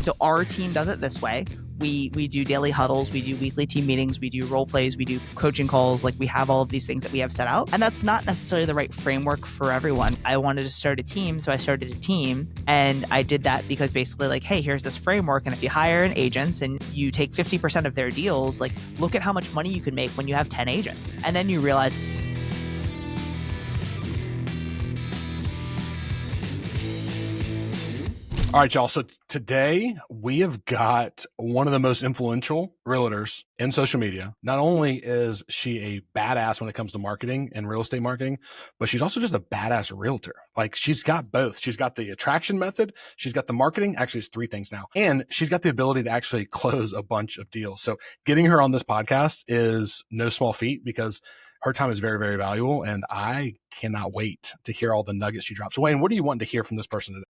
so our team does it this way. We do daily huddles, we do weekly team meetings, we do role plays, we do coaching calls. Like we have all of these things that we have set out. And that's not necessarily the right framework for everyone. I wanted to start a team, so I started a team. And I did that because basically like, hey, here's this framework. And if you hire an agents and you take 50% of their deals, like look at how much money you can make when you have 10 agents. And then you realize, all right, y'all. So today we have got one of the most influential realtors in social media. Not only is she a badass when it comes to marketing and real estate marketing, but she's also just a badass realtor. Like she's got both. She's got the attraction method. She's got the marketing. Actually, it's three things now. And she's got the ability to actually close a bunch of deals. So getting her on this podcast is no small feat because her time is very, very valuable. And I cannot wait to hear all the nuggets she drops. Wayne, what do you want to hear from this person today?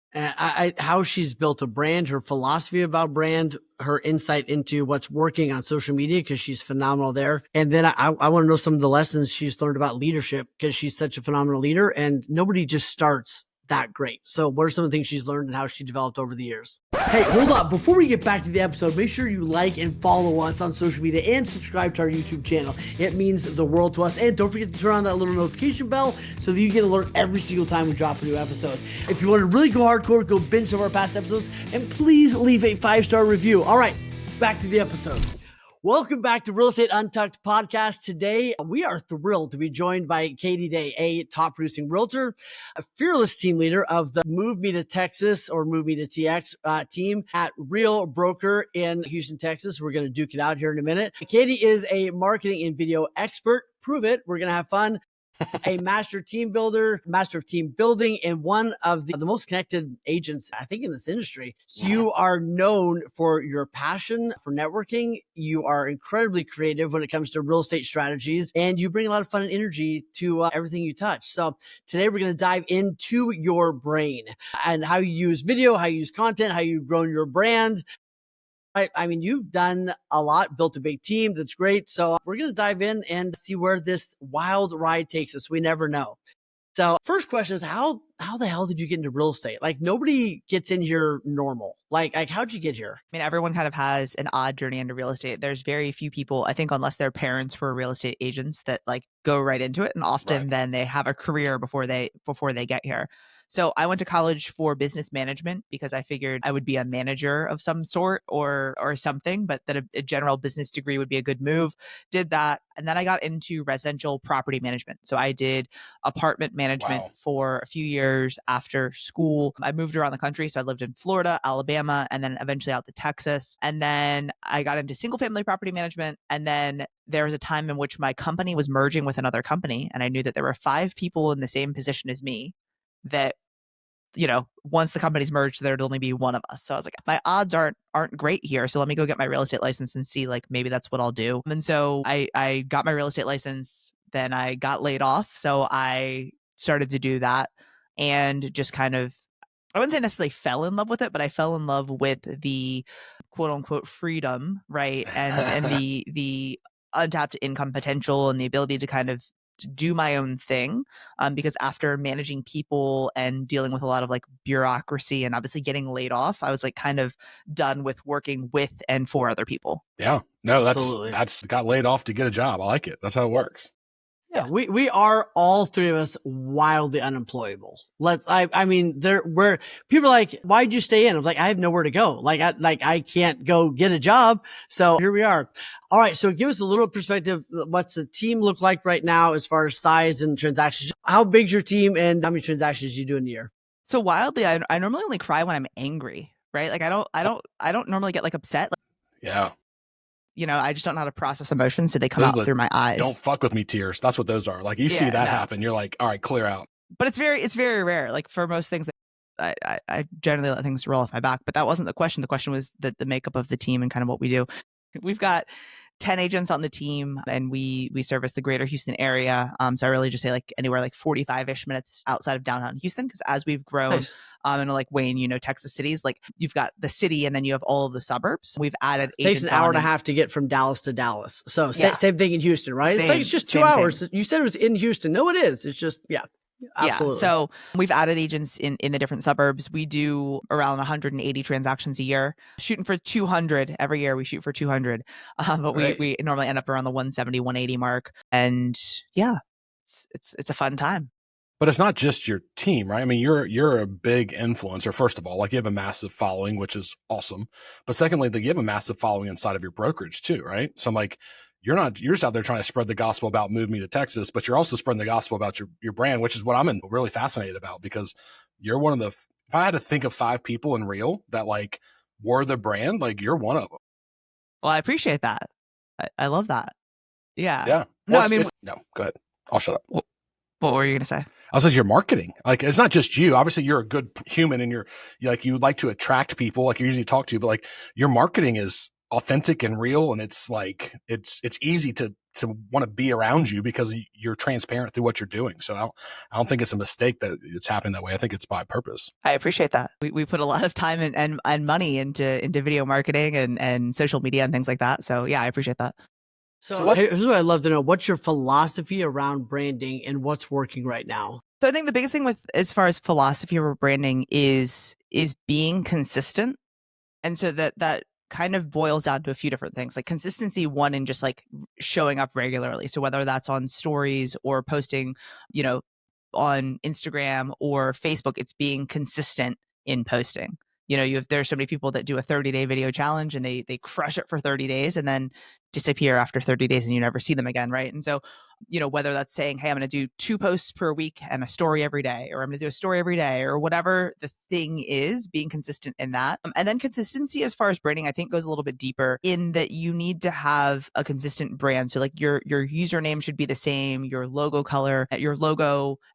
How she's built a brand, her philosophy about brand, her insight into what's working on social media, because she's phenomenal there. And then I want to know some of the lessons she's learned about leadership, because she's such a phenomenal leader and nobody just starts that great. So what are some of the things she's learned and how she developed over the years? Hey, hold on. Before we get back to the episode, make sure you like and follow us on social media and subscribe to our YouTube channel. It means the world to us. And don't forget to turn on that little notification bell so that you get alert every single time we drop a new episode. If you want to really go hardcore, go binge some of our past episodes and please leave a 5-star review. All right, back to the episode. Welcome back to Real Estate UnTucked podcast. Today, we are thrilled to be joined by Katie Day, a top producing realtor, a fearless team leader of the Move Me to Texas or Move Me to TX team at Real Broker in Houston, Texas. We're going to duke it out here in a minute. Katie is a marketing and video expert. Prove it. We're going to have fun. A master team builder, master of team building, and one of the most connected agents, I think, in this industry. So you are known for your passion for networking. You are incredibly creative when it comes to real estate strategies, and you bring a lot of fun and energy to everything you touch. So today we're going to dive into your brain and how you use video, how you use content, how you've grown your brand. I mean, you've done a lot, built a big team. That's great. So we're going to dive in and see where this wild ride takes us. We never know. So first question is, how the hell did you get into real estate? Like nobody gets in here normal. Like how'd you get here? I mean, everyone kind of has an odd journey into real estate. There's very few people, I think, unless their parents were real estate agents, that like go right into it. And often then they have a career before they get here. So I went to college for business management because I figured I would be a manager of some sort or something, but that a general business degree would be a good move. Did that. And then I got into residential property management. So I did apartment management for a few years after school. I moved around the country. So I lived in Florida, Alabama, and then eventually out to Texas. And then I got into single family property management. And then there was a time in which my company was merging with another company. And I knew that there were 5 people in the same position as me that, you know, once the companies merged, there'd only be one of us. So I was like, my odds aren't great here. So let me go get my real estate license and see, like, maybe that's what I'll do. And so I got my real estate license, then I got laid off. So I started to do that and just kind of, I wouldn't say necessarily fell in love with it, but I fell in love with the quote unquote freedom, right? And the untapped income potential and the ability to kind of to do my own thing, because after managing people and dealing with a lot of like bureaucracy and obviously getting laid off, I was like kind of done with working with and for other people. Yeah, no, that's got laid off to get a job. I like it. That's how it works. Yeah, we are all three of us wildly unemployable. I mean, we're people are like, why'd you stay in? I was like, I have nowhere to go. I can't go get a job. So here we are. All right. So give us a little perspective. What's the team look like right now as far as size and transactions? How big's your team and how many transactions you do in a year? So wildly, I normally only cry when I'm angry, right? Like I don't normally get like upset. Yeah. You know, I just don't know how to process emotions, so they come out through my eyes. Don't fuck with me tears. That's what those are. Like you see that happen, you're like, all right, clear out. But it's very rare. Like for most things, I generally let things roll off my back. But that wasn't the question. The question was the makeup of the team and kind of what we do. We've got 10 agents on the team, and we service the greater Houston area. So I really just say like anywhere like 45-ish minutes outside of downtown Houston, because as we've grown, and like Wayne, you know, Texas cities, like you've got the city and then you have all of the suburbs. We've added agents. Takes an hour and a half to get from Dallas to Dallas. So same thing in Houston, right? It's just 2 hours. You said it was in Houston. No, it is. It's just, Yeah. Absolutely. So we've added agents in the different suburbs. We do around 180 transactions a year, shooting for 200 every year. We shoot for 200. But Right. we normally end up around the 170, 180 mark. And yeah, it's a fun time. But it's not just your team, right? I mean, you're a big influencer. First of all, like you have a massive following, which is awesome. But secondly, you have a massive following inside of your brokerage too, right? So I'm like, you're just out there trying to spread the gospel about move me to Texas, but you're also spreading the gospel about your brand, which is what I'm really fascinated about, because you're one of the, if I had to think of 5 people in Real that like were the brand, like you're one of them. Well, I appreciate that. I love that. Yeah. Yeah. No, Well, I mean, no, go ahead. I'll shut up. what were you going to say? I was like, your marketing, like, it's not just you. Obviously, you're a good human and you you like to attract people, like you usually talk to, but like your marketing is authentic and real. And it's like, it's easy to want to be around you because you're transparent through what you're doing. So I don't think it's a mistake that it's happening that way. I think it's by purpose. I appreciate that. We put a lot of time and money into video marketing and social media and things like that. So yeah, I appreciate that. So here's what I'd love to know. What's your philosophy around branding and what's working right now? So I think the biggest thing with as far as philosophy or branding is being consistent. And so that kind of boils down to a few different things. Like consistency, one, in just like showing up regularly. So whether that's on stories or posting, on Instagram or Facebook, it's being consistent in posting. There's so many people that do a 30-day video challenge and they crush it for 30 days and then disappear after 30 days and you never see them again, right? And so, whether that's saying, hey, I'm going to do 2 posts per week and a story every day, or I'm going to do a story every day, or whatever the thing is, being consistent in that. And then consistency as far as branding, I think, goes a little bit deeper in that you need to have a consistent brand. So like your username should be the same, your logo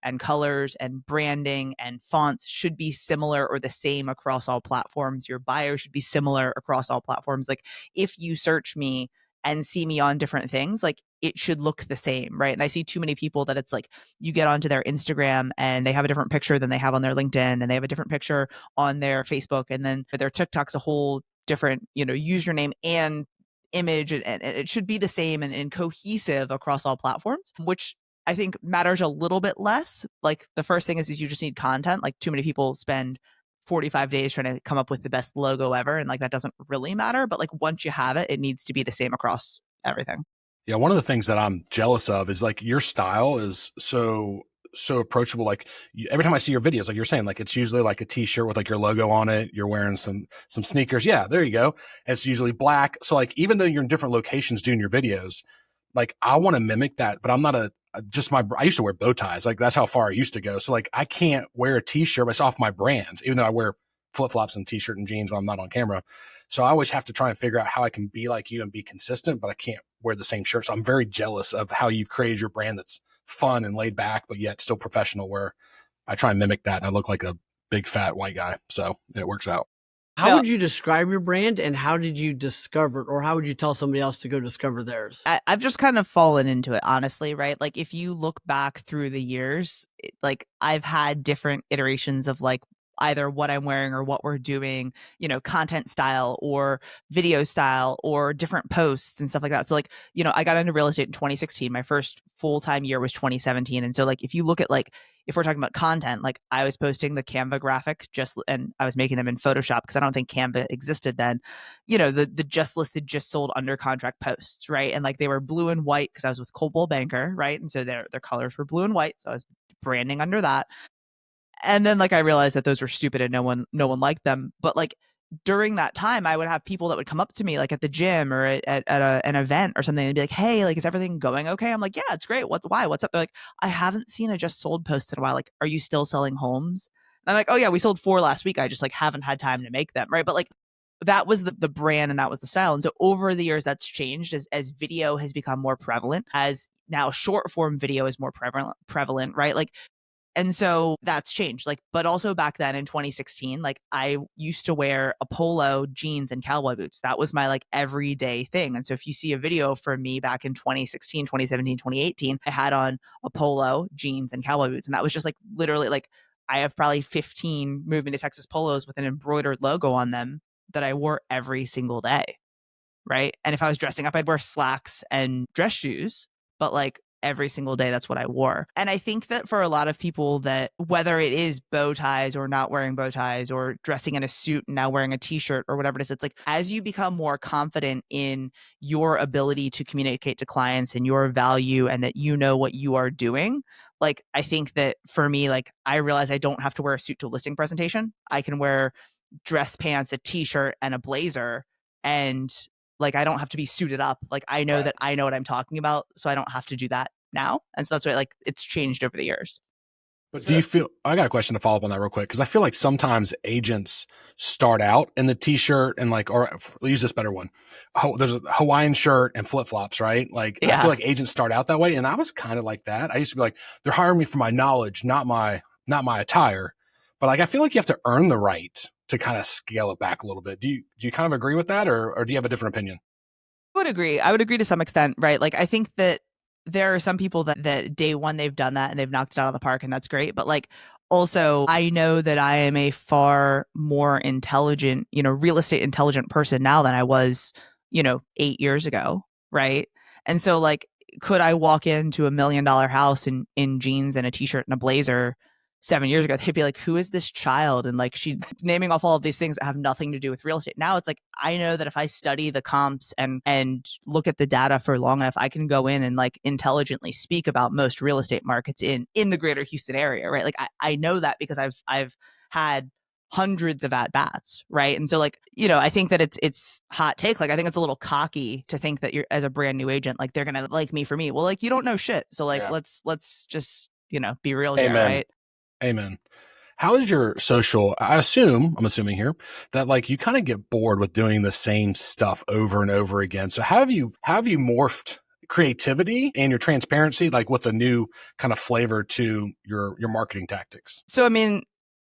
and colors and branding and fonts should be similar or the same across all platforms. Your bio should be similar across all platforms. Like if you search me and see me on different things, like it should look the same, right? And I see too many people that it's like you get onto their Instagram and they have a different picture than they have on their LinkedIn, and they have a different picture on their Facebook, and then their TikTok's a whole different, username and image, and it should be the same and cohesive across all platforms, which I think matters a little bit less. Like the first thing is you just need content. Like too many people spend 45 days trying to come up with the best logo ever. And like, that doesn't really matter. But like, once you have it, it needs to be the same across everything. Yeah. One of the things that I'm jealous of is like your style is so approachable. Like every time I see your videos, like you're saying, like it's usually like a t-shirt with like your logo on it. You're wearing some sneakers. Yeah, there you go. It's usually black. So like, even though you're in different locations doing your videos, like I want to mimic that, but I'm not I used to wear bow ties. Like that's how far I used to go. So like I can't wear a t-shirt, but it's off my brand, even though I wear flip-flops and t-shirt and jeans when I'm not on camera. So I always have to try and figure out how I can be like you and be consistent, but I can't wear the same shirt. So I'm very jealous of how you've created your brand that's fun and laid back, but yet still professional, where I try and mimic that and I look like a big fat white guy. So it works out. How would you describe your brand and how did you discover it, or how would you tell somebody else to go discover theirs? I've just kind of fallen into it, honestly, right? Like if you look back through the years, like I've had different iterations of like either what I'm wearing or what we're doing, content style or video style or different posts and stuff like that. So like, I got into real estate in 2016. My first full-time year was 2017. And so like, if you look at like, if we're talking about content, like I was posting the Canva graphic and I was making them in Photoshop because I don't think Canva existed then, the just listed, just sold under contract posts, right? And like they were blue and white because I was with Coldwell Banker, right? And so their colors were blue and white. So I was branding under that. And then like I realized that those were stupid and no one liked them. But like during that time, I would have people that would come up to me like at the gym or at an event or something and be like, hey, like, is everything going okay? I'm like, yeah, it's great. Why? What's up? They're like, I haven't seen a just sold post in a while. Like, are you still selling homes? And I'm like, oh yeah, we sold 4 last week. I just like haven't had time to make them. Right. But like that was the brand and that was the style. And so over the years that's changed as video has become more prevalent, as now short form video is more prevalent, right? Like, and so that's changed. Like, but also back then in 2016, like I used to wear a polo, jeans, and cowboy boots. That was my like everyday thing. And so if you see a video from me back in 2016, 2017, 2018, I had on a polo, jeans, and cowboy boots. And that was just like literally like I have probably 15 moving to Texas polos with an embroidered logo on them that I wore every single day. Right. And if I was dressing up, I'd wear slacks and dress shoes. But like every single day, that's what I wore. And I think that for a lot of people, that whether it is bow ties or not wearing bow ties or dressing in a suit and now wearing a t-shirt or whatever it is, it's like as you become more confident in your ability to communicate to clients and your value and that you know what you are doing, like I think that for me, like I realize I don't have to wear a suit to a listing presentation. I can wear dress pants, a t-shirt, and a blazer, and like I don't have to be suited up. Like I know that I know what I'm talking about, so I don't have to do that now. And so that's why like it's changed over the years. But do you feel, I got a question to follow up on that real quick, because I feel like sometimes agents start out in the t-shirt and like, or use this better one. There's a Hawaiian shirt and flip-flops, right? Like, I feel like agents start out that way. And I was kind of like that. I used to be like, they're hiring me for my knowledge, not my attire. But like, I feel like you have to earn the right to kind of scale it back a little bit. Do you kind of agree with that, or do you have a different opinion? I would agree. I would agree to some extent, right? Like I think that there are some people that day one they've done that and they've knocked it out of the park, and that's great. But like also I know that I am a far more intelligent, real estate intelligent person now than I was, 8 years ago. Right. And so like, could I walk into $1 million house in jeans and a t-shirt and a blazer 7 years ago? They'd be like, who is this child? And like she's naming off all of these things that have nothing to do with real estate. Now it's like, I know that if I study the comps and look at the data for long enough, I can go in and like intelligently speak about most real estate markets in the greater Houston area, right? Like I know that because I've had hundreds of at bats, right? And so like, I think that it's hot take. Like I think it's a little cocky to think that you're, as a brand new agent, like they're gonna like me for me. Well, like you don't know shit. So like let's just, be real here, right? Amen. How is your social? I'm assuming here that like you kind of get bored with doing the same stuff over and over again. So have you morphed creativity and your transparency, like with a new kind of flavor to your marketing tactics? So, I mean,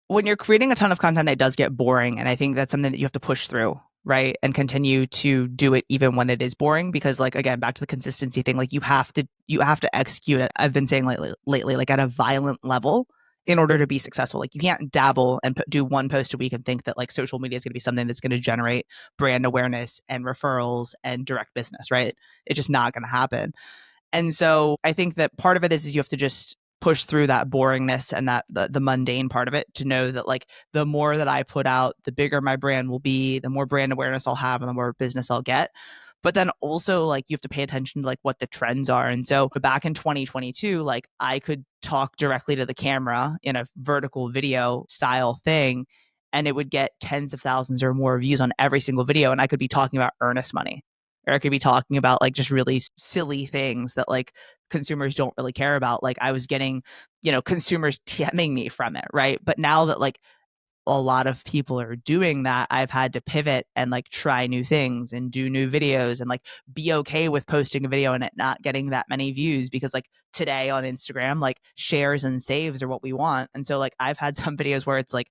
when you're creating a ton of content, it does get boring. And I think that's something that you have to push through, right? And continue to do it even when it is boring, because like, again, back to the consistency thing, like you have to execute it. I've been saying lately, like at a violent level in order to be successful. Like you can't dabble and do one post a week and think that like social media is going to be something that's going to generate brand awareness and referrals and direct business, right? It's just not going to happen. And so I think that part of it is you have to just push through that boringness and that the mundane part of it, to know that like the more that I put out, the bigger my brand will be, the more brand awareness I'll have, and the more business I'll get. But then also like you have to pay attention to like what the trends are. And so back in 2022, like I could talk directly to the camera in a vertical video style thing, and it would get tens of thousands or more views on every single video. And I could be talking about earnest money, or I could be talking about like just really silly things that like consumers don't really care about. Like I was getting, consumers TMing me from it. Right. But now that like a lot of people are doing that, I've had to pivot and like try new things and do new videos and like be okay with posting a video and it not getting that many views, because like today on Instagram, like shares and saves are what we want. And so like I've had some videos where it's like,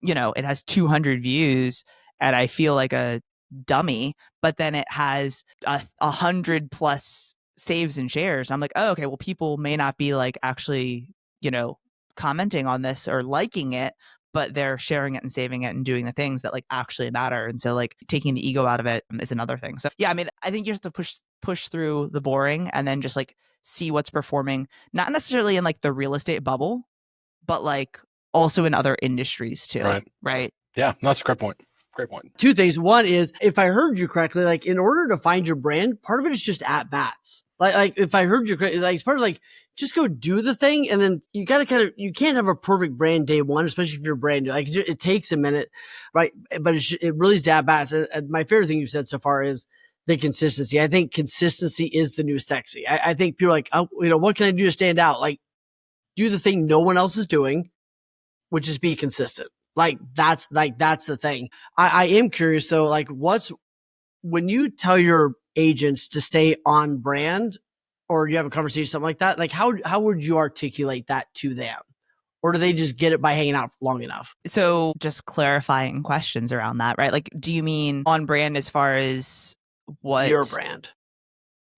it has 200 views and I feel like a dummy, but then it has 100 plus saves and shares. And I'm like, oh, okay, well, people may not be like actually, commenting on this or liking it, but they're sharing it and saving it and doing the things that like actually matter. And so like taking the ego out of it is another thing. So yeah, I mean, I think you have to push through the boring and then just like see what's performing, not necessarily in like the real estate bubble, but like also in other industries too. Right. Yeah, that's a great point. Great point. Two things. One is, if I heard you correctly, like in order to find your brand, part of it is just at bats. Like if I heard you correctly, like it's part of like, just go do the thing. And then you got to you can't have a perfect brand day one, especially if you're brand new. Like it takes a minute, right? But it really is at bats. And my favorite thing you've said so far is the consistency. I think consistency is the new sexy. I think people are like, oh, what can I do to stand out? Like do the thing no one else is doing, which is be consistent. That's the thing. I am curious though, like when you tell your agents to stay on brand, or you have a conversation, something like that, like how would you articulate that to them? Or do they just get it by hanging out long enough? So just clarifying questions around that, right? Like, do you mean on brand as far as what? Your brand.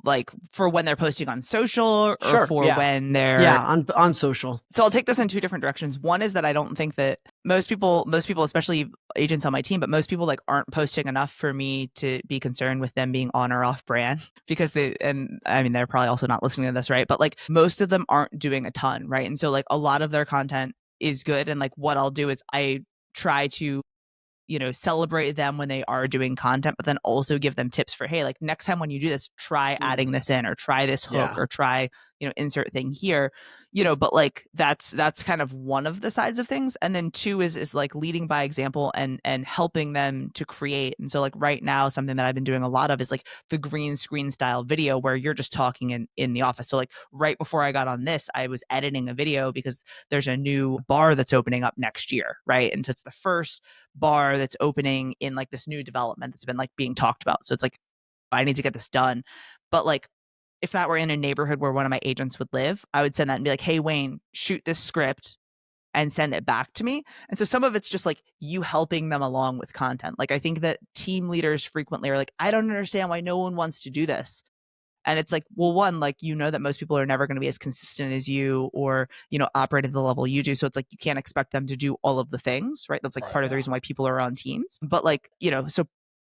like for when they're posting on social or Sure, for yeah. when they're Yeah, on social. So I'll take this in two different directions. One is that I don't think that most people, especially agents on my team, but most people like aren't posting enough for me to be concerned with them being on or off brand because and I mean, they're probably also not listening to this, right? But like most of them aren't doing a ton, right? And so like a lot of their content is good. And like what I'll do is I try to celebrate them when they are doing content, but then also give them tips for, hey, like next time when you do this, try adding this in or try this hook or try, insert thing here, but like that's kind of one of the sides of things. And then two is like leading by example and helping them to create. And so like right now, something that I've been doing a lot of is like the green screen style video where you're just talking in the office. So like right before I got on this, I was editing a video because there's a new bar that's opening up next year, right? And so it's the first bar that's opening in like this new development that's been like being talked about. So it's like, I need to get this done. But like, if that were in a neighborhood where one of my agents would live, I would send that and be like, hey, Wayne, shoot this script and send it back to me. And so some of it's just like you helping them along with content. Like I think that team leaders frequently are like, I don't understand why no one wants to do this. And it's like, well, one, like, that most people are never going to be as consistent as you or, operate at the level you do. So it's like, you can't expect them to do all of the things, right? That's like part of the reason why people are on teams. But like, so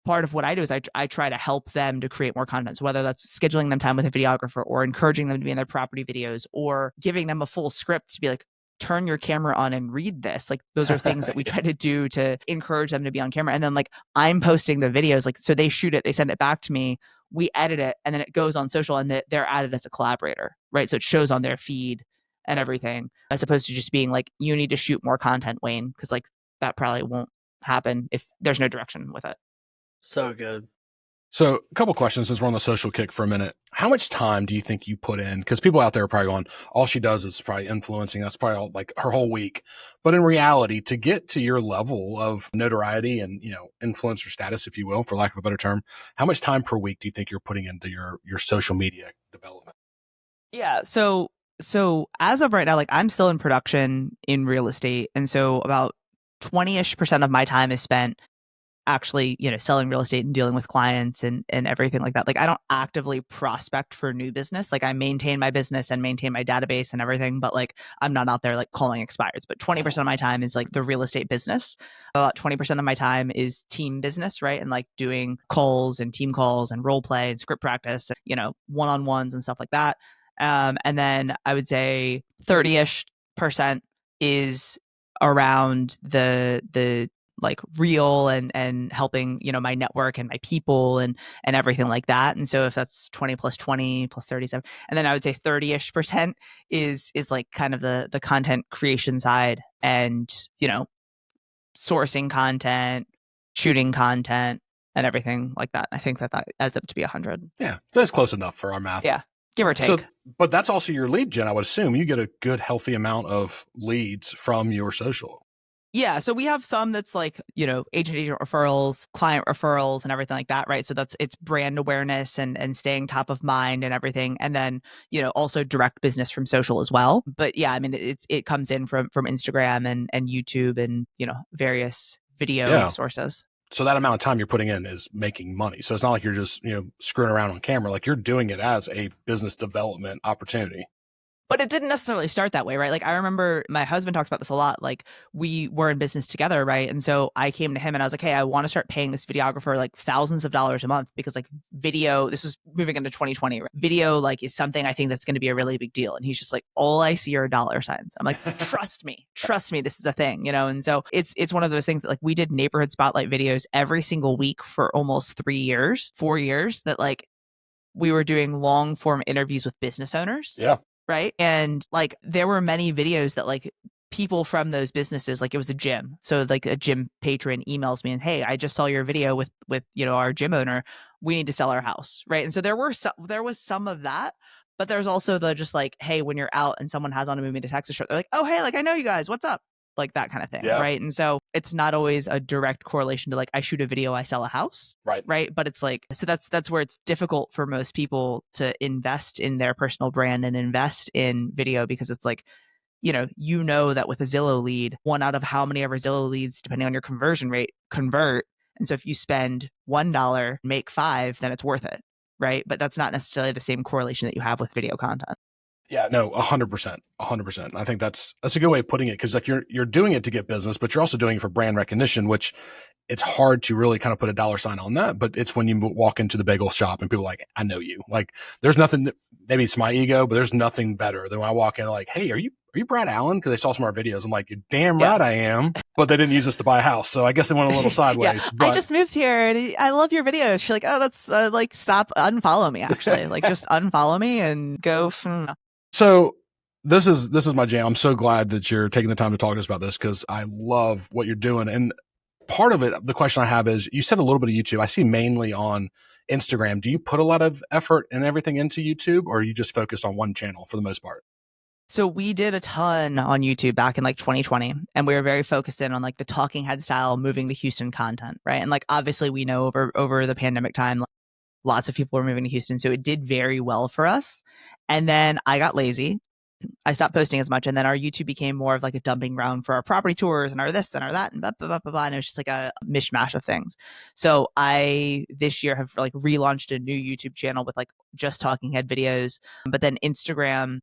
part of what I do is I try to help them to create more content. So whether that's scheduling them time with a videographer or encouraging them to be in their property videos or giving them a full script to be like, turn your camera on and read this. Like those are things that we try to do to encourage them to be on camera. And then like I'm posting the videos, like, so they shoot it, they send it back to me, we edit it, and then it goes on social and they're added as a collaborator, right? So it shows on their feed and everything, as opposed to just being like, you need to shoot more content, Wayne, because like that probably won't happen if there's no direction with it. So good. So a couple questions since we're on the social kick for a minute. How much time do you think you put in? Because people out there are probably going, all she does is probably influencing. That's probably all, like her whole week. But in reality, to get to your level of notoriety and, influencer status, if you will, for lack of a better term, how much time per week do you think you're putting into your social media development? Yeah. So as of right now, like I'm still in production in real estate. And so about 20-ish% of my time is spent actually, selling real estate and dealing with clients and everything like that. Like I don't actively prospect for new business. Like I maintain my business and maintain my database and everything, but like I'm not out there like calling expireds. But 20% of my time is like the real estate business. About 20% of my time is team business, right? And like doing calls and team calls and role play and script practice, one-on-ones and stuff like that. And then I would say 30-ish% is around the like real and helping, my network and my people and everything like that. And so if that's 20 plus 20 plus 37, and then I would say 30-ish% is like kind of the content creation side and, sourcing content, shooting content and everything like that. I think that adds up to be 100. Yeah, that's close enough for our math. Yeah, give or take. So, but that's also your lead gen. I would assume you get a good, healthy amount of leads from your social. Yeah. So we have some that's like, agent referrals, client referrals and everything like that, right? So it's brand awareness and staying top of mind and everything. And then, also direct business from social as well. But yeah, I mean, it comes in from Instagram and YouTube and, various video sources. So that amount of time you're putting in is making money. So it's not like you're just, screwing around on camera, like you're doing it as a business development opportunity. But it didn't necessarily start that way, right? Like I remember my husband talks about this a lot. Like we were in business together, right? And so I came to him and I was like, hey, I want to start paying this videographer like thousands of dollars a month because like video, this was moving into 2020, right? Video like is something I think that's going to be a really big deal. And he's just like, all I see are dollar signs. I'm like, trust me, this is a thing, And so it's one of those things that like we did neighborhood spotlight videos every single week for almost 4 years that like we were doing long form interviews with business owners. Yeah. Right. And like there were many videos that like people from those businesses, like it was a gym. So like a gym patron emails me and, hey, I just saw your video with our gym owner. We need to sell our house. Right. And so there was some of that. But there's also the just like, hey, when you're out and someone has on a Moving to Texas shirt, they're like, oh, hey, like I know you guys. What's up? Like that kind of thing. Yeah. Right. And so it's not always a direct correlation to like I shoot a video, I sell a house. Right. But it's like, so that's where it's difficult for most people to invest in their personal brand and invest in video because it's like, that with a Zillow lead, 1 out of how many ever Zillow leads, depending on your conversion rate, convert. And so if you spend $1, make $5, then it's worth it. right? But that's not necessarily the same correlation that you have with video content. Yeah, no, 100%, 100%. I think that's a good way of putting it, because like you're doing it to get business, but you're also doing it for brand recognition, which it's hard to really kind of put a dollar sign on that. But it's when you walk into the bagel shop and people are like, I know you. Like, there's nothing that, maybe it's my ego, but there's nothing better than when I walk in like, hey, are you Brad Allen? Because they saw some of our videos. I'm like, you're damn right I am. But they didn't use us to buy a house, so I guess it went a little sideways. Yeah. But I just moved here and I love your videos. She's like, oh, that's like, stop, unfollow me. Actually, like, just unfollow me and go from. So this is my jam. I'm so glad that you're taking the time to talk to us about this, because I love what you're doing. And part of it, the question I have is, you said a little bit of YouTube. I see mainly on Instagram. Do you put a lot of effort and everything into YouTube, or are you just focused on one channel for the most part? So we did a ton on YouTube back in like 2020, and we were very focused in on like the talking head style, moving to Houston content, right? And like, obviously we know over the pandemic time, like, lots of people were moving to Houston, so it did very well for us. And then I got lazy. I stopped posting as much, and then our YouTube became more of like a dumping ground for our property tours and our this and our that and blah, blah, blah, blah, blah. And it was just like a mishmash of things. So I this year have like relaunched a new YouTube channel with like just talking head videos, but then Instagram,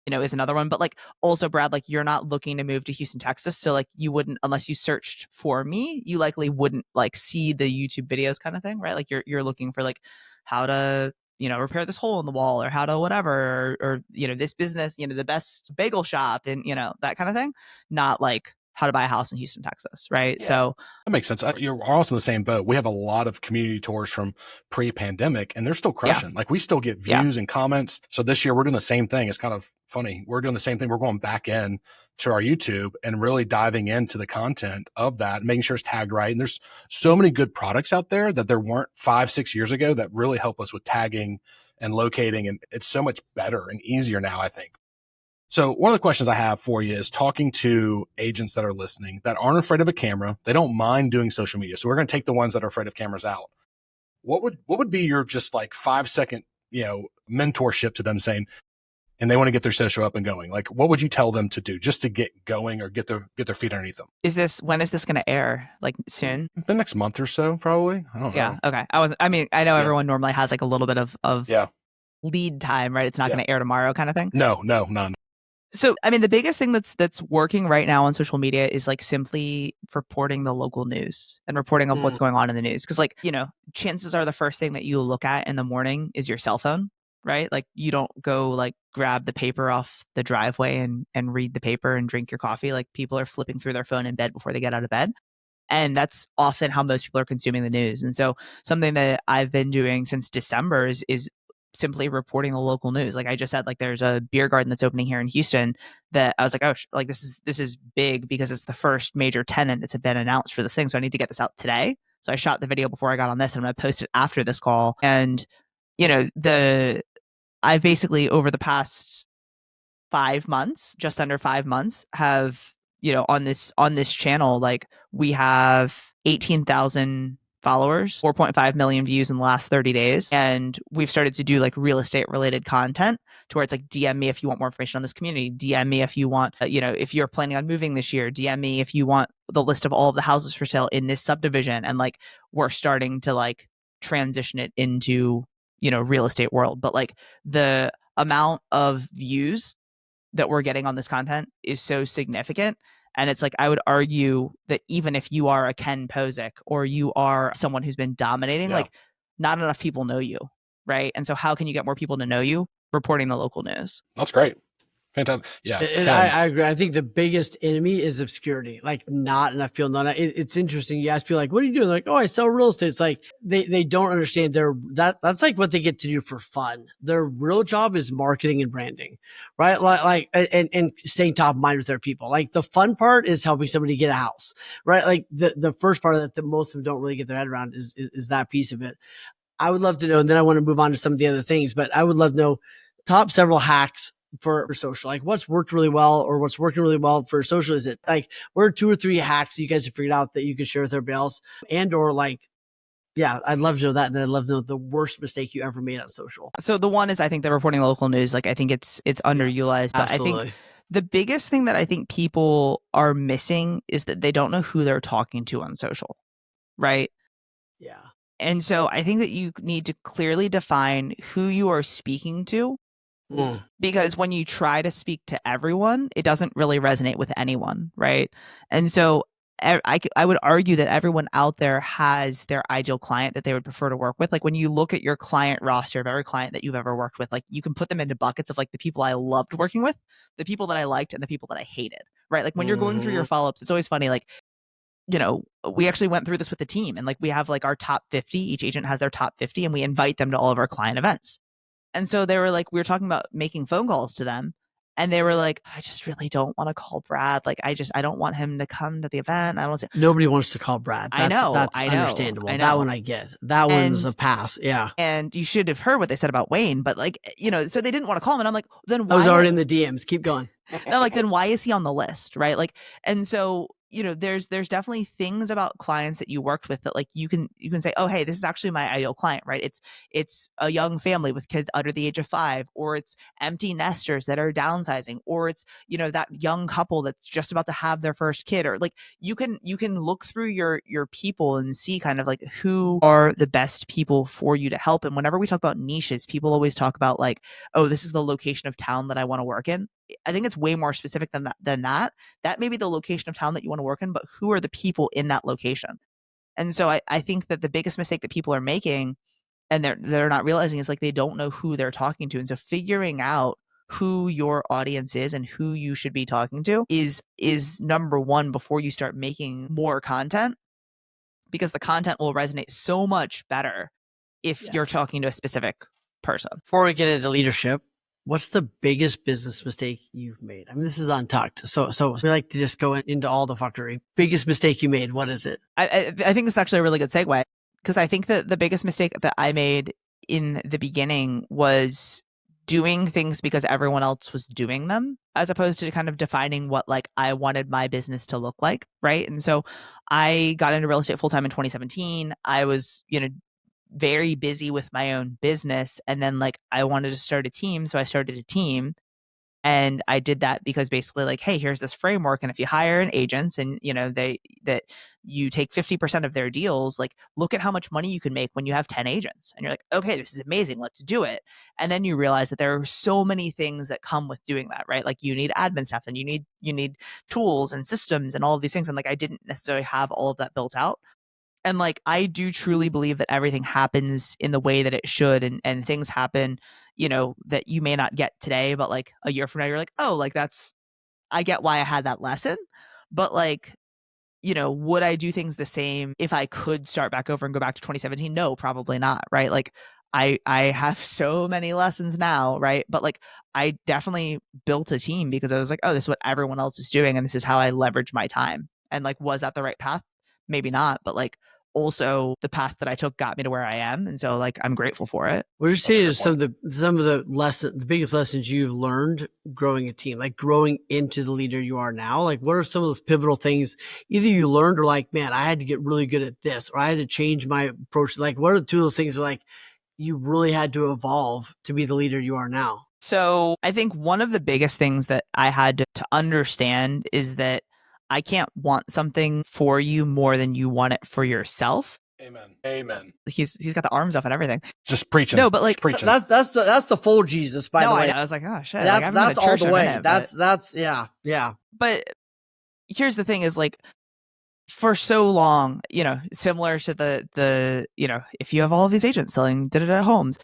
is another one. But like, also, Brad, like, you're not looking to move to Houston, Texas. So like, you wouldn't, unless you searched for me, you likely wouldn't like see the YouTube videos kind of thing, right? Like, you're looking for like how to, repair this hole in the wall, or how to whatever, or this business, the best bagel shop, and that kind of thing. Not like how to buy a house in Houston, Texas, right? Yeah. So that makes sense. You're also in the same boat. We have a lot of community tours from pre-pandemic, and they're still crushing. Like, we still get views and comments. So this year we're doing the same thing. It's kind of funny. We're doing the same thing. We're going back in to our YouTube and really diving into the content of that, making sure it's tagged right. And there's so many good products out there that there weren't 5-6 years ago that really help us with tagging and locating. And it's so much better and easier now, I think. So one of the questions I have for you is, talking to agents that are listening that aren't afraid of a camera. They don't mind doing social media. So we're going to take the ones that are afraid of cameras out. What would be your just like 5-second, mentorship to them, saying, and they want to get their social up and going? Like, what would you tell them to do just to get going, or get their feet underneath them? when is this going to air? Like, soon? The next month or so, probably. I don't know. Yeah. Okay. I know everyone normally has like a little bit of lead time, right? It's not going to air tomorrow kind of thing. No, none. So, the biggest thing that's working right now on social media is like simply reporting the local news and reporting on what's going on in the news. Because like, chances are the first thing that you look at in the morning is your cell phone, right? Like, you don't go like grab the paper off the driveway and read the paper and drink your coffee. Like, people are flipping through their phone in bed before they get out of bed. And that's often how most people are consuming the news. And so something that I've been doing since December is simply reporting the local news. Like I just said, like, there's a beer garden that's opening here in Houston that I was like, oh, like this is big because it's the first major tenant that's been announced for this thing. So I need to get this out today. So I shot the video before I got on this, and I'm going to post it after this call. And, I basically, over the past 5 months, just under 5 months, have, on this channel, like, we have 18,000 followers, 4.5 million views in the last 30 days. And we've started to do like real estate related content to where it's like, DM me if you want more information on this community. DM me if you want, if you're planning on moving this year. DM me if you want the list of all of the houses for sale in this subdivision. And like, we're starting to like transition it into, real estate world. But like, the amount of views that we're getting on this content is so significant. And it's like, I would argue that even if you are a Ken Posick or you are someone who's been dominating, like, not enough people know you, right? And so how can you get more people to know you? Reporting the local news. That's great. Fantastic. Yeah. And I agree. I think the biggest enemy is obscurity. Like, not enough people know that. It's interesting. You ask people like, what are you doing? They're like, oh, I sell real estate. It's like, they don't understand that's like what they get to do for fun. Their real job is marketing and branding, right? Like, and staying top of mind with their people. Like, the fun part is helping somebody get a house, right? Like the first part of that most of them don't really get their head around is that piece of it. I would love to know, and then I want to move on to some of the other things, but I would love to know top several hacks for social, like what's worked really well or what's working really well for social. Is it like, what are 2 or 3 hacks you guys have figured out that you can share with everybody else? And or like, I'd love to know that. And I'd love to know the worst mistake you ever made on social. So the one is, I think, the reporting local news. Like, I think it's underutilized, but Absolutely. I think the biggest thing that I think people are missing is that they don't know who they're talking to on social, right? Yeah. And so I think that you need to clearly define who you are speaking to, because when you try to speak to everyone, it doesn't really resonate with anyone, right? And so I would argue that everyone out there has their ideal client that they would prefer to work with. Like when you look at your client roster of every client that you've ever worked with, like you can put them into buckets of like the people I loved working with, the people that I liked, and the people that I hated, right? Like when you're going through your follow-ups, it's always funny. Like, we actually went through this with the team, and like we have like our top 50, each agent has their top 50, and we invite them to all of our client events. And so they were like, we were talking about making phone calls to them. And they were like, I just really don't want to call Brad. Like, I don't want him to come to the event. I don't say, Nobody wants to call Brad. That's understandable. I know. That one I get. That one's a pass. Yeah. And you should have heard what they said about Wayne, but like, so they didn't want to call him. And I'm like, then why? I was already in the DMs. Keep going. And I'm like, then why is he on the list? Right. Like, and so, there's definitely things about clients that you worked with that like you can say, oh, hey, this is actually my ideal client, right? It's a young family with kids under the age of 5, or it's empty nesters that are downsizing, or it's, that young couple that's just about to have their first kid, or like you can look through your people and see kind of like who are the best people for you to help. And whenever we talk about niches, people always talk about like, oh, this is the location of town that I want to work in. I think it's way more specific than that. That may be the location of town that you want to work in, but who are the people in that location? And so I think that the biggest mistake that people are making, and they're not realizing, is like they don't know who they're talking to. And so figuring out who your audience is and who you should be talking to is number one before you start making more content, because the content will resonate so much better if you're talking to a specific person. Before we get into leadership, what's the biggest business mistake you've made? I mean, this is untucked. So we like to just go into all the fuckery. Biggest mistake you made, what is it? I think this is actually a really good segue, because I think that the biggest mistake that I made in the beginning was doing things because everyone else was doing them, as opposed to kind of defining what like I wanted my business to look like, right? And so I got into real estate full-time in 2017. I was, very busy with my own business. And then like I wanted to start a team. So I started a team, and I did that because basically like, hey, here's this framework. And if you hire an agents and that you take 50% of their deals, like look at how much money you can make when you have 10 agents. And you're like, okay, this is amazing. Let's do it. And then you realize that there are so many things that come with doing that, right? Like you need admin staff, and you need tools and systems and all of these things. And like I didn't necessarily have all of that built out. And like, I do truly believe that everything happens in the way that it should, and things happen, that you may not get today, but like a year from now, you're like, oh, like I get why I had that lesson. But like, would I do things the same if I could start back over and go back to 2017? No, probably not. Right. Like I have so many lessons now. Right. But like, I definitely built a team because I was like, oh, this is what everyone else is doing, and this is how I leverage my time. And like, was that the right path? Maybe not. But like, also the path that I took got me to where I am. And so like, I'm grateful for it. What you're saying is some of the lessons, the biggest lessons you've learned growing a team, like growing into the leader you are now. Like what are some of those pivotal things either you learned or like, man, I had to get really good at this, or I had to change my approach? Like what are the two of those things where like you really had to evolve to be the leader you are now? So I think one of the biggest things that I had to understand is that I can't want something for you more than you want it for yourself. Amen. He's got the arms up and everything. Just preaching. No, but like preaching. That's the full Jesus, by the way. I was like, oh shit. That's all the way. That's yeah. But here's the thing is like, for so long, similar to the if you have all of these agents selling homes,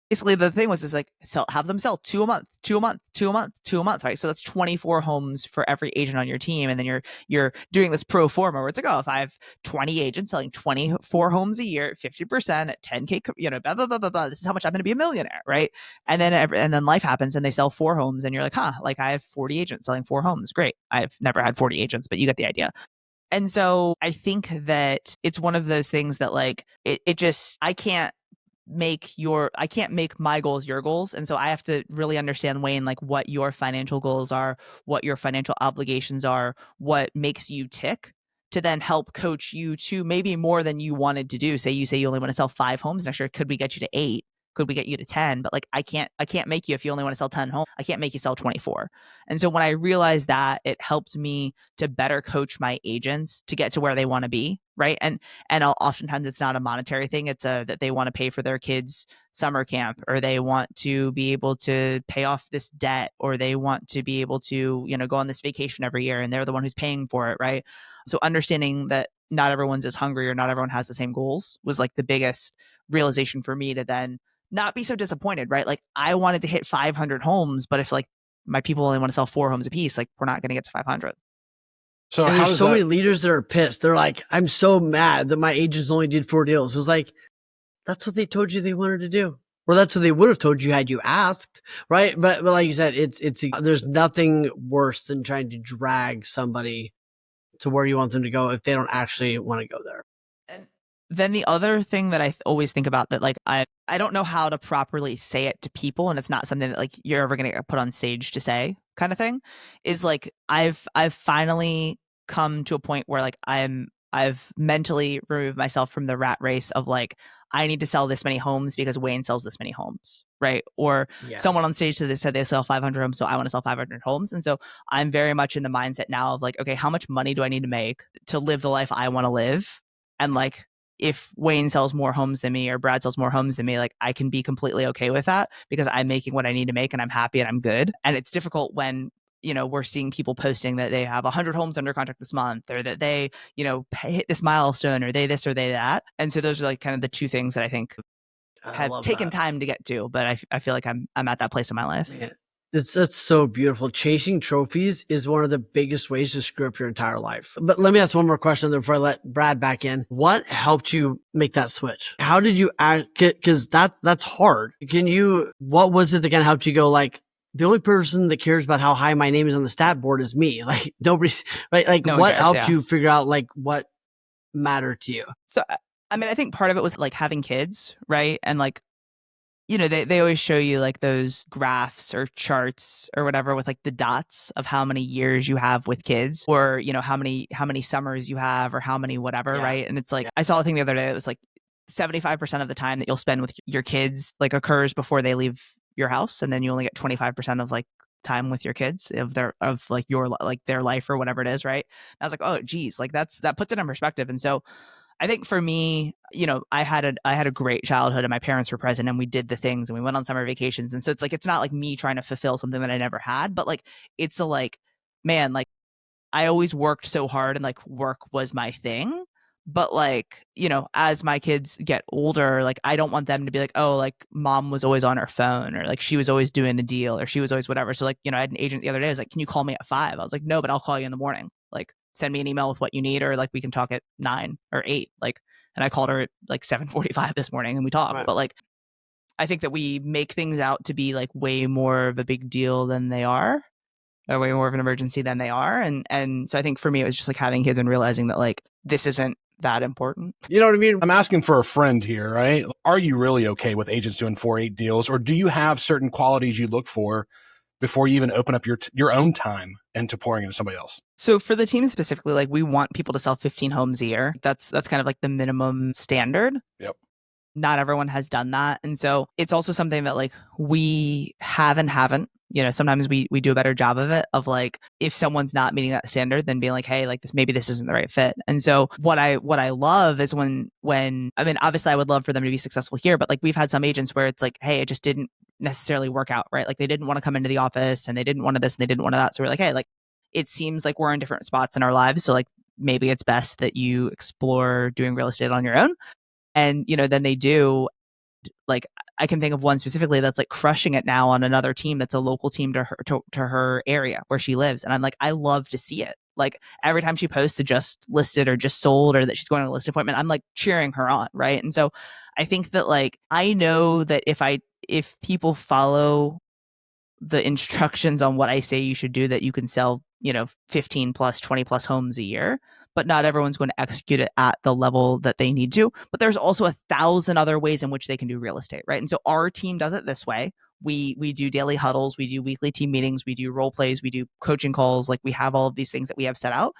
basically the thing was is like have them sell 2 a month, 2 a month, 2 a month, 2 a month, right? So that's 24 homes for every agent on your team. And then you're doing this pro forma where it's like, oh, if I have 20 agents selling 24 homes a year at 50% at 10K, blah, blah, blah, blah, blah, this is how much I'm going to be a millionaire, right? And then life happens and they sell 4 homes and you're like, like I have 40 agents selling 4 homes. Great. I've never had 40 agents, but you get the idea. And so I think that it's one of those things that like, it just, I can't make my goals your goals. And so I have to really understand, Wayne, like what your financial goals are, what your financial obligations are, what makes you tick, to then help coach you to maybe more than you wanted to do. Say you only want to sell 5 homes next year. Could we get you to 8? Could we get you to 10? But like, I can't make you, if you only want to sell 10 homes, I can't make you sell 24. And so when I realized that, it helped me to better coach my agents to get to where they want to be. right? And oftentimes it's not a monetary thing. It's that they want to pay for their kids' summer camp, or they want to be able to pay off this debt, or they want to be able to, go on this vacation every year, and they're the one who's paying for it, right? So understanding that not everyone's as hungry or not everyone has the same goals was like the biggest realization for me to then not be so disappointed, right? Like I wanted to hit 500 homes, but if like my people only want to sell 4 homes a piece, like we're not going to get to 500. So And how there's does so that? many leaders that are pissed. They're like, I'm so mad that my agents only did 4 deals. It was like, that's what they told you they wanted to do. Or that's what they would have told you had you asked, right? But like you said, it's there's nothing worse than trying to drag somebody to where you want them to go if they don't actually want to go there. And then the other thing that I always think about that like I don't know how to properly say it to people, and it's not something that like you're ever going to get put on stage to say kind of thing, is like I've finally come to a point where like I've mentally removed myself from the rat race of like I need to sell this many homes because Wayne sells this many homes, right? Or someone Yes. on stage said they sell 500 homes, so I want to sell 500 homes. And so I'm very much in the mindset now of like, okay, how much money do I need to make to live the life I want to live? And like, if Wayne sells more homes than me or Brad sells more homes than me, like I can be completely okay with that because I'm making what I need to make and I'm happy and I'm good. And it's difficult when, we're seeing people posting that they have 100 homes under contract this month, or that they, hit this milestone, or they this or they that. And so those are like kind of the two things that I think I have love taken that. time to get to, but I feel like I'm at that place in my life. Man, that's so beautiful. Chasing trophies is one of the biggest ways to screw up your entire life. But let me ask one more question before I let Brad back in. What helped you make that switch? How did you act? Because that's hard. What was it that kind of helped you go like, the only person that cares about how high my name is on the stat board is me. Like nobody's right. Like No one what cares, helped yeah. you figure out like what mattered to you? So, I mean, I think part of it was like having kids, right? And like, they always show you like those graphs or charts or whatever with like the dots of how many years you have with kids, or, how many summers you have, or how many whatever, Yeah. right? And it's like, I saw a thing the other day that was like 75% of the time that you'll spend with your kids like occurs before they leave your house. And then you only get 25% of like time with your kids of their life or whatever it is, right? And I was like, oh geez, like that puts it in perspective. And so I think for me, I had a great childhood and my parents were present and we did the things and we went on summer vacations. And so it's like, it's not like me trying to fulfill something that I never had, but like, it's a like, man, like I always worked so hard and like work was my thing. But like, as my kids get older, like I don't want them to be like, oh, like mom was always on her phone, or like she was always doing a deal, or she was always whatever. So like, I had an agent the other day. I was like, can you call me at 5? I was like, no, but I'll call you in the morning. Like send me an email with what you need, or like we can talk at 9 or 8. Like, and I called her at like 7:45 this morning and we talked. Right. But like, I think that we make things out to be like way more of a big deal than they are, or way more of an emergency than they are. And so I think for me, it was just like having kids and realizing that like, this isn't that important. You know what I mean? I'm asking for a friend here, right? Are you really okay with agents doing 4-8 deals, or do you have certain qualities you look for before you even open up your own time into pouring into somebody else? So for the team specifically, like we want people to sell 15 homes a year. That's kind of like the minimum standard. Yep. Not everyone has done that. And so it's also something that like we have and haven't. Sometimes we do a better job of it, of like, if someone's not meeting that standard, then being like, hey, like this isn't the right fit. And so what I love is when I mean, obviously I would love for them to be successful here, but like we've had some agents where it's like, hey, it just didn't necessarily work out, right? Like they didn't want to come into the office and they didn't want to this and they didn't want to that. So we're like, hey, like it seems like we're in different spots in our lives. So like maybe it's best that you explore doing real estate on your own. And, then they do. Like I can think of one specifically that's like crushing it now on another team that's a local team to her area where she lives. And I'm like, I love to see it. Like every time she posts a just listed or just sold, or that she's going to a listing appointment, I'm like cheering her on, right? And so I think that like I know that if people follow the instructions on what I say you should do, that you can sell, 15 plus, 20 plus homes a year, but not everyone's going to execute it at the level that they need to. But there's also 1,000 other ways in which they can do real estate, right? And so our team does it this way. We do daily huddles, we do weekly team meetings, we do role plays, we do coaching calls. Like we have all of these things that we have set out.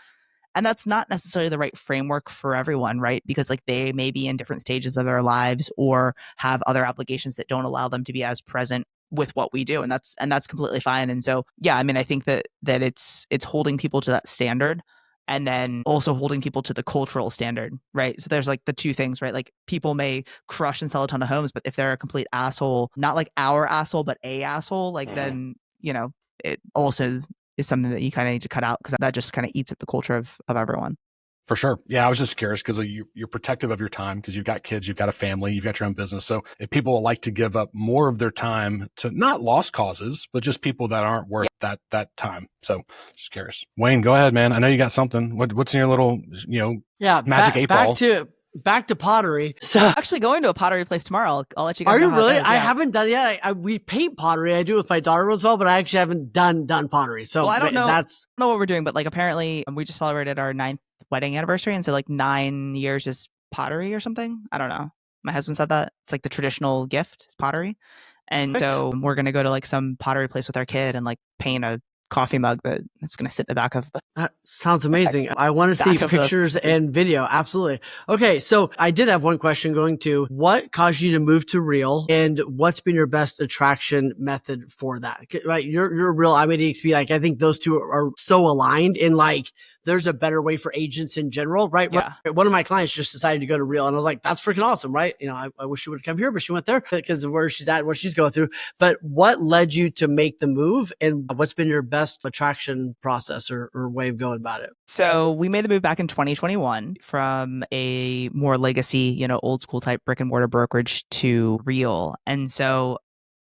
And that's not necessarily the right framework for everyone, right? Because like they may be in different stages of their lives or have other obligations that don't allow them to be as present with what we do. And that's completely fine. And so, yeah, I mean, I think that it's holding people to that standard. and then also holding people to the cultural standard, right? So there's like the two things, right? Like people may crush and sell a ton of homes, but if they're a complete asshole, not like our asshole, but a asshole, like then, it also is something that you kind of need to cut out, because that just kind of eats at the culture of everyone. For sure. Yeah, I was just curious because you're protective of your time because you've got kids, you've got a family, you've got your own business. So if people like to give up more of their time to not lost causes, but just people that aren't worth that time. So just curious. Wayne, go ahead, man. I know you got something. What's in your little, magic 8 ball? Back to pottery. So I'm actually going to a pottery place tomorrow. I'll let you guys know. Are you really? Goes, yeah. I haven't done it yet. We paint pottery. I do it with my daughter as well, but I actually haven't done pottery. So I don't know what we're doing, but like apparently we just celebrated our 9th wedding anniversary, and so like 9 years is pottery or something. I don't know. My husband said that it's like the traditional gift is pottery, and so we're gonna go to like some pottery place with our kid and like paint a coffee mug that it's going to sit in the back of. That sounds amazing. I want to see pictures and video. Absolutely. Okay. So I did have one question going to what caused you to move to Real, and what's been your best attraction method for that? Right. You're Real. I'm at EXP. Like, I think those two are so aligned in like, there's a better way for agents in general, right? Yeah. One of my clients just decided to go to Real, and I was like, that's freaking awesome, right? I wish she would have come here, but she went there because of where she's at, what she's going through. But what led you to make the move, and what's been your best attraction process or way of going about it? So we made the move back in 2021 from a more legacy, old school type brick and mortar brokerage to Real. And so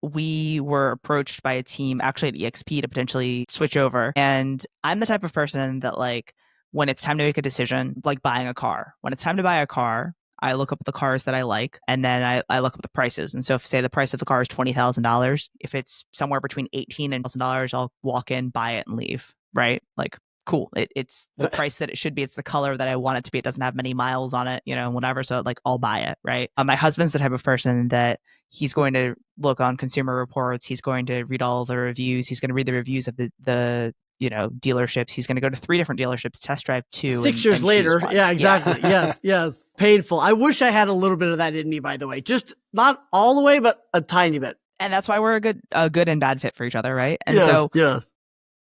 we were approached by a team actually at EXP to potentially switch over. And I'm the type of person that like, when it's time to make a decision, like buying a car, when it's time to buy a car, I look up the cars that I like, and then I look up the prices. And so if say the price of the car is $20,000, if it's somewhere between $18,000 and $20,000, I'll walk in, buy it, and leave. Right? Like, cool. It's the price that it should be. It's the color that I want it to be. It doesn't have many miles on it, whatever. So like, I'll buy it. Right. My husband's the type of person that he's going to look on Consumer Reports. He's going to read all the reviews. He's going to read the reviews of the dealerships. He's going to go to 3 different dealerships, test drive 2. 6 years later. Yeah, exactly. Yeah. Yes. Painful. I wish I had a little bit of that in me, by the way. Just not all the way, but a tiny bit. And that's why we're a good and bad fit for each other. Right. And yes.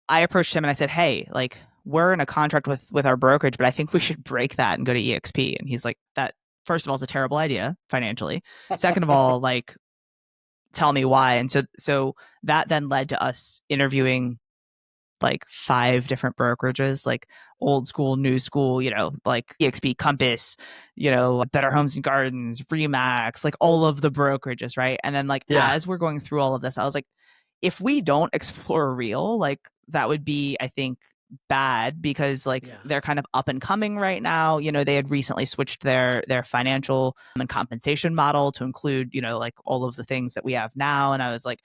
I approached him and I said, hey, like, we're in a contract with our brokerage, but I think we should break that and go to EXP. And he's like, that, first of all, is a terrible idea financially. Second of all, like, tell me why. And so that then led to us interviewing like 5 different brokerages, like old school, new school, like EXP, Compass, Better Homes and Gardens, Remax, like all of the brokerages. Right. And then like, as we're going through all of this, I was like, if we don't explore Real, like that would be, I think, bad, because like they're kind of up and coming right now. They had recently switched their financial and compensation model to include, like all of the things that we have now. And I was like,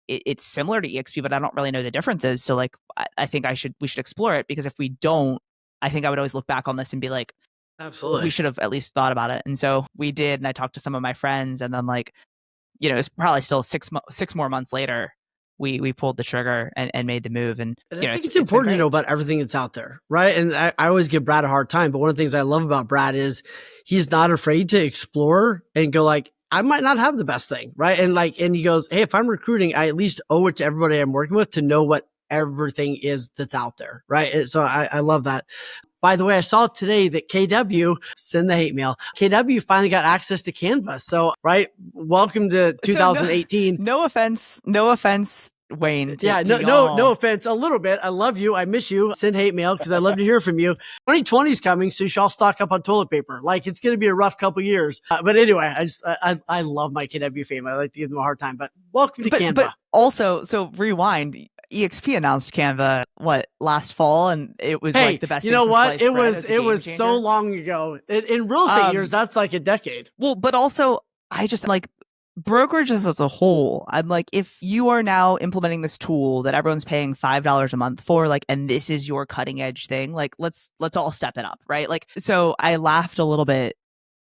it's similar to EXP, but I don't really know the differences. So like, I think we should explore it, because if we don't, I think I would always look back on this and be like, absolutely, we should have at least thought about it. And so we did. And I talked to some of my friends, and then like, it's probably still 6 more months later, we pulled the trigger and made the move. And I think it's important to know about everything that's out there, right? And I always give Brad a hard time, but one of the things I love about Brad is he's not afraid to explore and go like, I might not have the best thing, right? And he goes, hey, if I'm recruiting, I at least owe it to everybody I'm working with to know what everything is that's out there, right? And so I love that. By the way, I saw today that KW, send the hate mail, KW finally got access to Canva. So, right, welcome to 2018. So no offense, Wayne. No offense. A little bit. I love you. I miss you. Send hate mail because I love to hear from you. 2020 is coming, so you should all stock up on toilet paper. Like, it's going to be a rough couple years. But anyway, I love my KW fame. I like to give them a hard time. But welcome to Canva. But also, so rewind. EXP announced Canva last fall, and it was like the best. You know what? It was so long ago. In real estate years, that's like a decade. Well, but also I just like brokerages as a whole. I'm like, if you are now implementing this tool that everyone's paying $5 a month for, like, and this is your cutting edge thing, like let's all step it up, right? Like, so I laughed a little bit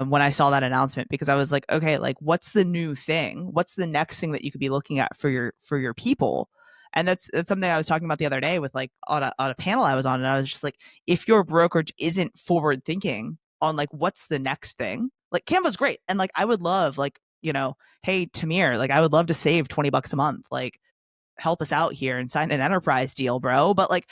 when I saw that announcement, because I was like, okay, like what's the new thing? What's the next thing that you could be looking at for your people? And that's something I was talking about the other day with like on a panel I was on, and I was just like, if your brokerage isn't forward thinking on like what's the next thing, like Canva's great, and like I would love like, hey Tamir, like I would love to save $20 a month. Like help us out here and sign an enterprise deal, bro. But like,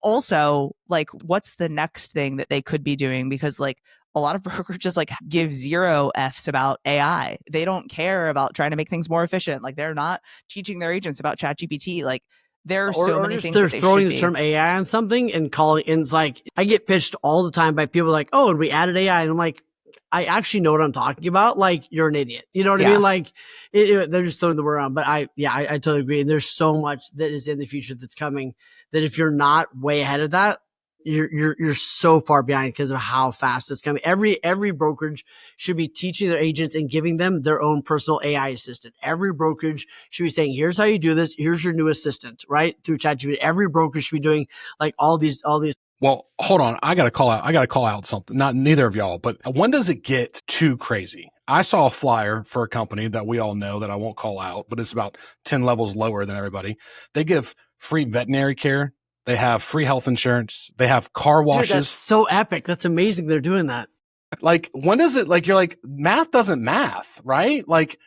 also like, what's the next thing that they could be doing? Because like a lot of brokerages like give zero F's about AI. They don't care about trying to make things more efficient. Like they're not teaching their agents about ChatGPT. Like there are so many just things they're that they throwing should the be. term AI on something and calling, and it's like, I get pitched all the time by people like, oh, and we added AI. And I'm like, I actually know what I'm talking about. Like, you're an idiot. You know what I Yeah. mean? Like, they're just throwing the word around. But I totally agree. And there's so much that is in the future that's coming that if you're not way ahead of that, you're so far behind because of how fast it's coming. Every brokerage should be teaching their agents and giving them their own personal AI assistant. Every brokerage should be saying, here's how you do this. Here's your new assistant, right? Through ChatGPT. Every brokerage should be doing like all these. Well, hold on. I got to call out something. Not neither of y'all, but when does it get too crazy? I saw a flyer for a company that we all know that I won't call out, but it's about 10 levels lower than everybody. They give free veterinary care. They have free health insurance. They have car washes. Dude, that's so epic. That's amazing. They're doing that. Like, when is it like, you're like, math doesn't math, right? Like,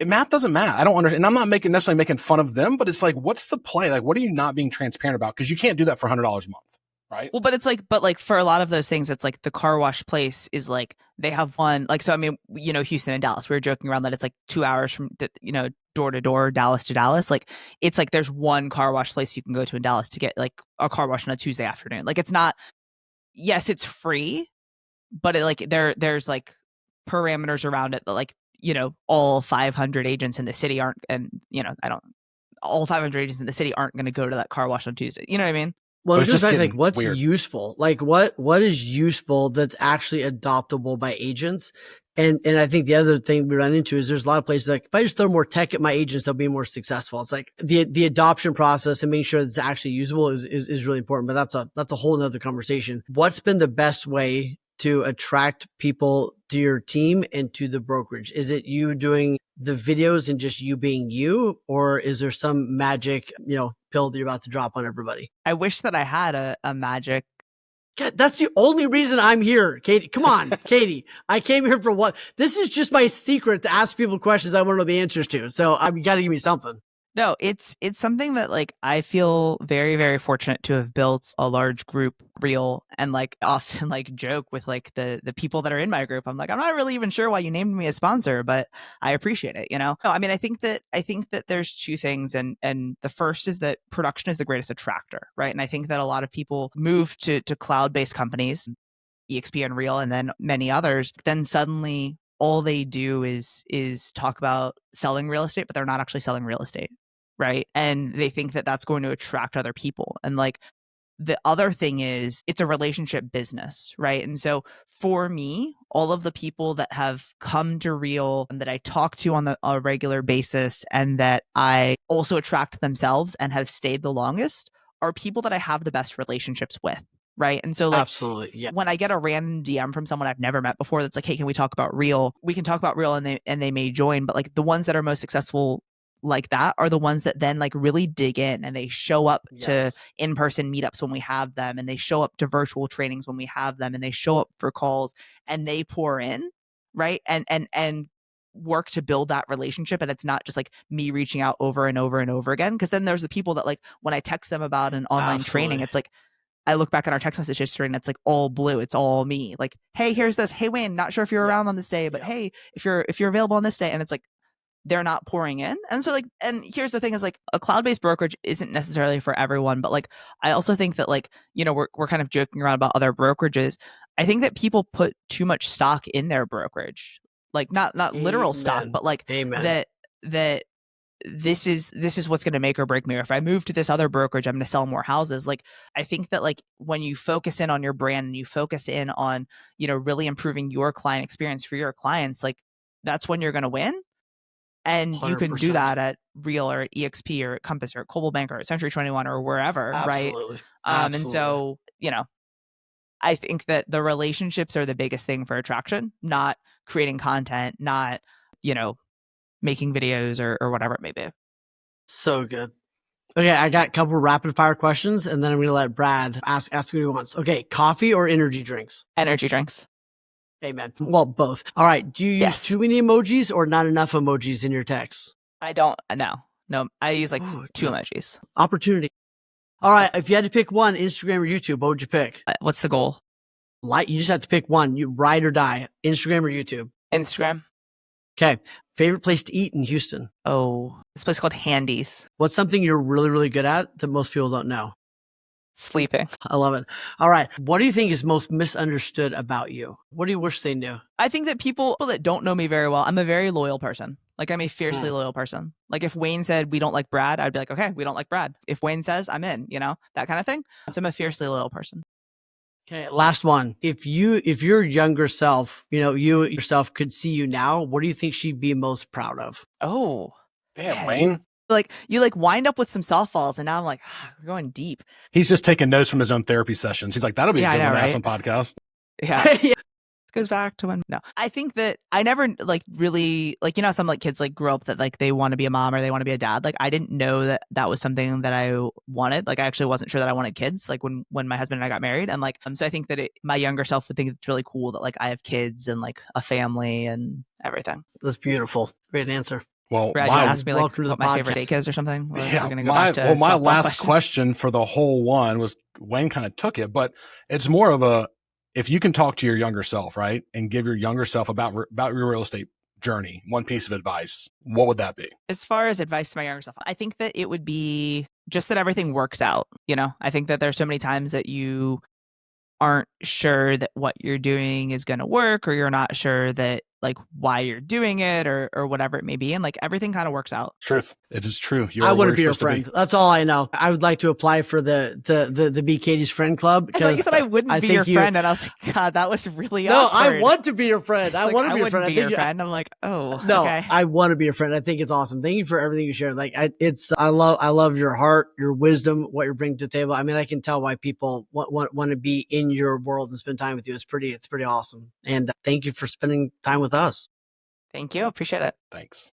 math doesn't math. I don't understand. And I'm not necessarily making fun of them, but it's like, what's the play? Like, what are you not being transparent about? Because you can't do that for $100 a month. Right. Well, but it's like, for a lot of those things, it's like the car wash place is like, they have one, like, so, I mean, Houston and Dallas, we were joking around that it's like 2 hours from, door to door, Dallas to Dallas. Like, it's like, there's one car wash place you can go to in Dallas to get like a car wash on a Tuesday afternoon. Like, it's not, yes, it's free, but it like, there's like parameters around it that like, all 500 agents in the city aren't, and, all 500 agents in the city aren't going to go to that car wash on Tuesday. You know what I mean? Well, it's just like what's weird. useful? Like what is useful that's actually adoptable by agents? And I think the other thing we run into is there's a lot of places like, if I just throw more tech at my agents, they'll be more successful. It's like the adoption process and making sure it's actually usable is really important. But that's a whole nother conversation. What's been the best way to attract people to your team and to the brokerage? Is it you doing the videos and just you being you, or is there some magic, pill that you're about to drop on everybody? I wish that I had a magic. God, that's the only reason I'm here, Katie. Come on, Katie. I came here for what? This is just my secret to ask people questions I want to know the answers to. So you got to give me something. No, it's something that like I feel very, very fortunate to have built a large group real, and like often like joke with like the people that are in my group. I'm like, I'm not really even sure why you named me a sponsor, but I appreciate it, No, I mean, I think that there's two things, and the first is that production is the greatest attractor, right? And I think that a lot of people move to cloud-based companies, EXP and Real, and then many others, then suddenly all they do is talk about selling real estate, but they're not actually selling real estate. Right. And they think that that's going to attract other people. And like the other thing is it's a relationship business. Right. And so for me, all of the people that have come to Real and that I talk to on a regular basis and that I also attract themselves and have stayed the longest are people that I have the best relationships with. Right. And so like, absolutely, yeah. When I get a random DM from someone I've never met before, that's like, hey, can we talk about Real? We can talk about Real, and they may join. But like the ones that are most successful like that are the ones that then like really dig in, and they show up to in-person meetups when we have them, and they show up to virtual trainings when we have them, and they show up for calls, and they pour in, right? And work to build that relationship. And it's not just like me reaching out over and over and over again. Because then there's the people that like when I text them about an online training, it's like I look back at our text message history and it's like all blue. It's all me. Like, hey, here's this. Hey, Wayne, not sure if you're around on this day, but hey, if you're available on this day. And it's like they're not pouring in. And so like, and here's the thing is like a cloud-based brokerage isn't necessarily for everyone, but like I also think that like, we're kind of joking around about other brokerages. I think that people put too much stock in their brokerage. Like not literal stock, but like that this is what's going to make or break me. Or if I move to this other brokerage, I'm going to sell more houses. Like, I think that like when you focus in on your brand and you focus in on, really improving your client experience for your clients, like that's when you're going to win. And 100%. You can do that at Real or at EXP or at Compass or at Coldwell Banker or at Century 21 or wherever. Absolutely. Right. And so, I think that the relationships are the biggest thing for attraction, not creating content, not, making videos or whatever it may be. So good. Okay, I got a couple rapid fire questions, and then I'm going to let Brad ask what he wants. Okay, coffee or energy drinks? Energy drinks. Amen. Well, both. All right. Do you use too many emojis or not enough emojis in your texts? I don't. No, No, I use like Oh, 2 no. emojis. Opportunity. All right. If you had to pick one, Instagram or YouTube, what would you pick? What's the goal? You just have to pick one. You ride or die. Instagram or YouTube. Instagram. Okay. Favorite place to eat in Houston? Oh, this place called Handy's. What's something you're really, really good at that most people don't know? Sleeping. I love it. All right. What do you think is most misunderstood about you? What do you wish they knew? I think that people that don't know me very well, I'm a very loyal person. Like I'm a fiercely loyal person. Like if Wayne said we don't like Brad, I'd be like, okay, we don't like Brad. If Wayne says I'm in, that kind of thing. So I'm a fiercely loyal person. Okay, last one. If your younger self, you yourself could see you now, what do you think she'd be most proud of? Oh, Damn, man. Wayne. Like you wind up with some softballs, and now I'm like, we're going deep. He's just taking notes from his own therapy sessions. He's like, that'll be a good one to have right? some podcast. Yeah. This goes back to when I think that I never really some kids grow up that they want to be a mom or they want to be a dad. Like I didn't know that was something that I wanted. Like I actually wasn't sure that I wanted kids when my husband and I got married. And so I think that my younger self would think it's really cool that I have kids and a family and everything. That's beautiful. Great answer. Well, Brad, you asked me welcome to what the my favorite podcast. steak is or something. yeah, We're gonna go back to my last question. question for the whole one was Wayne kind of took it, but it's more of if you can talk to your younger self, right, and give your younger self about your real estate journey, one piece of advice, what would that be? As far as advice to my younger self, I think that it would be just that everything works out. I think that there's so many times that you aren't sure that what you're doing is going to work, or you're not sure that why you're doing it or whatever it may be. And everything kind of works out. Truth. It is true. I want to be your friend. That's all I know. I would like to apply for the Be Katie's Friend Club. I thought you said I wouldn't be your friend. And I was like, God, that was really awkward. I want to be your friend. I want to be your friend. I your friend. I'm like, oh, no, okay. I want to be your friend. I think it's awesome. Thank you for everything you shared. I love your heart, your wisdom, what you're bringing to the table. I mean, I can tell why people want to be in your world and spend time with you. It's pretty awesome. And thank you for spending time with us. Thank you. Appreciate it. Thanks.